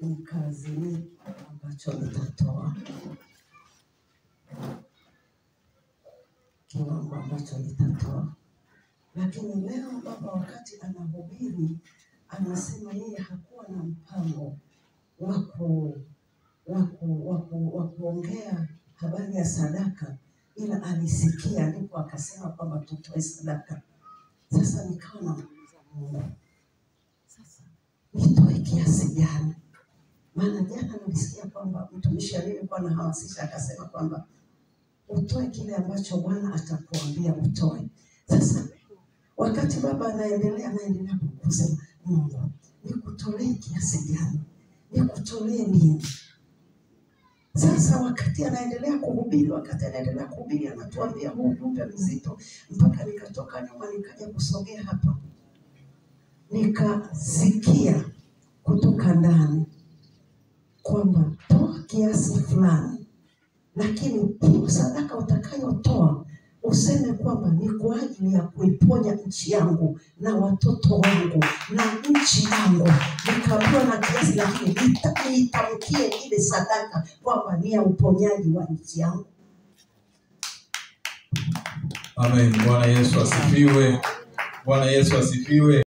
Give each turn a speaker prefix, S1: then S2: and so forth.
S1: Nikazini ambacho nitatoa, kiwango ambacho nitatoa. Lakini leo baba wakati anahubiri anasema yeye hakuwa na mpango wa kuongea habari ya sadaka, ila alisikia ndipo akasema kwamba tutoe sadaka. Sasa nikawa namuuliza Mungu, sasa nitoe kiasi gani? Maana jana nilisikia kwamba mtumishi aliyekuwa anahamasisha akasema kwamba utoe kile ambacho Bwana atakuambia utoe. Sasa wakati baba anaendelea kusema, Mungu, nikutolee kiasi gani? Nikutolee nini? Sasa wakati anaendelea kuhubiri anatuambia huu ujumbe mzito, mpaka nikatoka nyuma nikaja kusogea hapa. Nikasikia kutoka ndani kwamba toa kiasi fulani, lakini hiyo sadaka utakayotoa useme kwamba ni kwa ajili ya kuiponya nchi yangu na watoto wangu na nchi yangu. Nikaambiwa na kiasi, lakini nitamkie ile sadaka kwamba ni ya uponyaji wa nchi yangu.
S2: Amen. Bwana Yesu asifiwe. Bwana Yesu asifiwe.